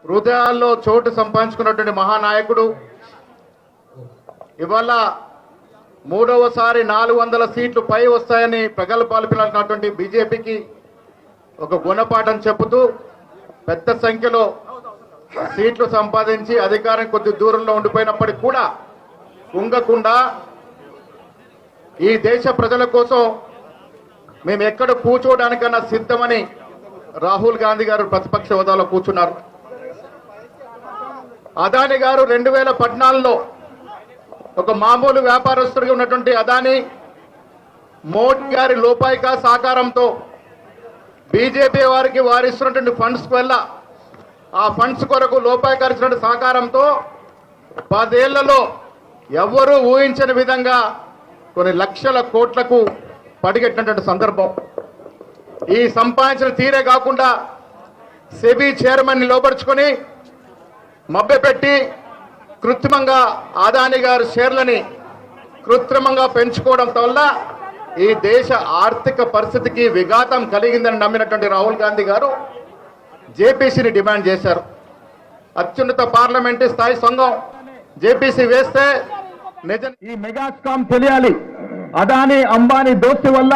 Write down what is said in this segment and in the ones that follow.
హృదయాల్లో చోటు సంపాదించుకున్నటువంటి మహానాయకుడు ఇవాళ మూడవసారి 400 సీట్లు పై వస్తాయని ప్రగల్భాలు పిలుస్తున్నటువంటి బీజేపీకి ఒక గుణపాఠం చెబుతూ పెద్ద సంఖ్యలో సీట్లు సంపాదించి అధికారం కొద్ది దూరంలో ఉండిపోయినప్పటికీ కూడా కుంగకుండా ఈ దేశ ప్రజల కోసం మేము ఎక్కడ కూర్చోవడానికన్నా సిద్ధమని రాహుల్ గాంధీ గారు ప్రతిపక్ష హోదాలో కూర్చున్నారు. అదానీ గారు 2014లో ఒక మామూలు వ్యాపారస్తుడిగా ఉన్నటువంటి అదానీ మోడీ గారి లోపాయిక సహకారంతో బీజేపీ వారికి వారిస్తున్నటువంటి ఫండ్స్ వల్ల ఆ ఫండ్స్ కొరకు లోపాయిక ఇచ్చినటువంటి సహకారంతో 10 ఏళ్లలో ఎవరూ ఊహించని విధంగా కొన్ని లక్షల కోట్లకు పడిగట్టినటువంటి సందర్భం. ఈ సంపాదించిన తీరే కాకుండా సెబీ చైర్మన్ని లోపరుచుకొని మభ్యపెట్టి కృత్రిమంగా అదానీ గారి షేర్లని కృత్రిమంగా పెంచుకోవడం వల్ల ఈ దేశ ఆర్థిక పరిస్థితికి విఘాతం కలిగిందని నమ్మినటువంటి రాహుల్ గాంధీ గారు జేపీసీని డిమాండ్ చేశారు. అత్యున్నత పార్లమెంటు స్థాయి సంఘం జేపీసీ వేస్తే ఈ మెగా స్కామ్ తెలియాలి. అదానీ అంబానీ దోస్తి వల్ల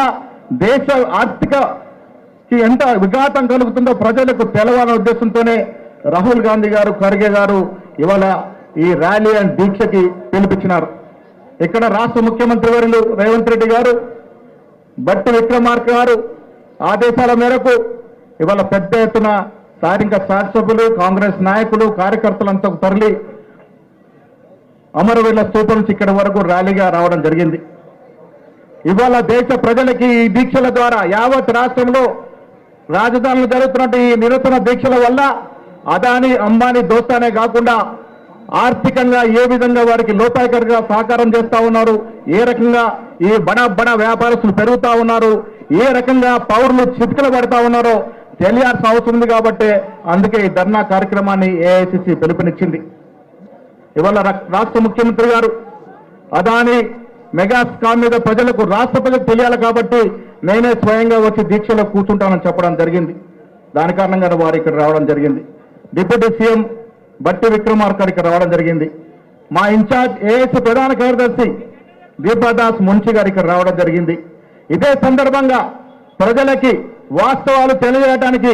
దేశ ఆర్థికకి ఎంత విఘాతం కలుగుతుందో ప్రజలకు తెలవాలనే ఉద్దేశంతోనే రాహుల్ గాంధీ గారు, ఖర్గే గారు ఇవాళ ఈ ర్యాలీ అండ్ దీక్షకి పిలిపించినారు. ఇక్కడ రాష్ట్ర ముఖ్యమంత్రి వర్యులు రేవంత్ రెడ్డి గారు, బట్టి విక్రమార్క గారు ఆదేశాల మేరకు ఇవాళ పెద్ద ఎత్తున స్థానిక శాసనసభ్యులు, కాంగ్రెస్ నాయకులు, కార్యకర్తలంతా తరలి అమరవీరుల స్తూపం నుంచి ఇక్కడి వరకు ర్యాలీగా రావడం జరిగింది. ఇవాళ దేశ ప్రజలకి ఈ దీక్షల ద్వారా యావత్ రాష్ట్రంలో రాజధానిలో జరుగుతున్న ఈ నిరసన దీక్షల వల్ల అదానీ అంబానీ దోస్తానే కాకుండా ఆర్థికంగా ఏ విధంగా వారికి లోపాయకరంగా సహకారం చేస్తా ఉన్నారు, ఏ రకంగా ఈ బడా వ్యాపారస్తులు పెరుగుతా ఉన్నారు, ఏ రకంగా పౌరులు చితికలు పడతా ఉన్నారో తెలియాల్సిన అవసరం ఉంది. కాబట్టి అందుకే ఈ ధర్నా కార్యక్రమాన్ని ఏఐసిసి పిలుపునిచ్చింది. ఇవాళ రాష్ట్ర ముఖ్యమంత్రి గారు అదానీ మెగా స్కామ్ మీద ప్రజలకు, రాష్ట్ర ప్రజలకు తెలియాలి కాబట్టి నేనే స్వయంగా వచ్చి దీక్షలో కూర్చుంటానని చెప్పడం జరిగింది. దాని కారణంగా వారు ఇక్కడ రావడం జరిగింది. డిప్యూటీ సీఎం బట్టి విక్రమార్క ఇక్కడ రావడం జరిగింది. మా ఇన్ఛార్జ్ ఏఎస్ ప్రధాన కార్యదర్శి దీపాదాస్ మున్షి గారు ఇక్కడ రావడం జరిగింది. ఇదే సందర్భంగా ప్రజలకి వాస్తవాలు తెలియజేయడానికి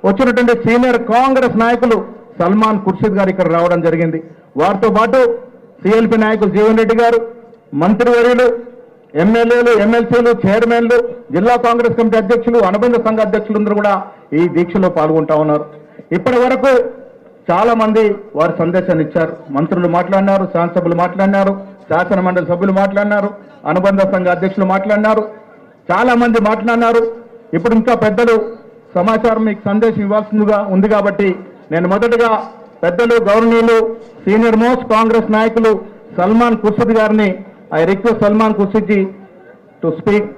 వచ్చినటువంటి సీనియర్ కాంగ్రెస్ నాయకులు సల్మాన్ ఖుర్షీద్ గారు ఇక్కడ రావడం జరిగింది. వారితో పాటు సిఎల్పి నాయకులు జీవన్ రెడ్డి గారు, మంత్రివర్యులు, ఎమ్మెల్యేలు, ఎమ్మెల్సీలు, చైర్మన్లు, జిల్లా కాంగ్రెస్ కమిటీ అధ్యక్షులు, అనుబంధ సంఘ అధ్యక్షులందరూ కూడా ఈ దీక్షలో పాల్గొంటా ఉన్నారు. ఇప్పటి వరకు చాలా మంది వారి సందేశాన్ని ఇచ్చారు. మంత్రులు మాట్లాడినారు, శాసనసభ్యులు మాట్లాడినారు, శాసన మండలి సభ్యులు మాట్లాడినారు, అనుబంధ సంఘ అధ్యక్షులు మాట్లాడినారు, చాలా మంది మాట్లాడినారు. ఇప్పుడు ఇంకా పెద్దలు సమాచారం మీకు సందేశం ఇవ్వాల్సిందిగా ఉంది కాబట్టి నేను మొదటగా పెద్దలు, గౌరవనీయులు, సీనియర్ మోస్ట్ కాంగ్రెస్ నాయకులు సల్మాన్ ఖుర్షీద్ గారిని I request Salman Khurshid ji to speak.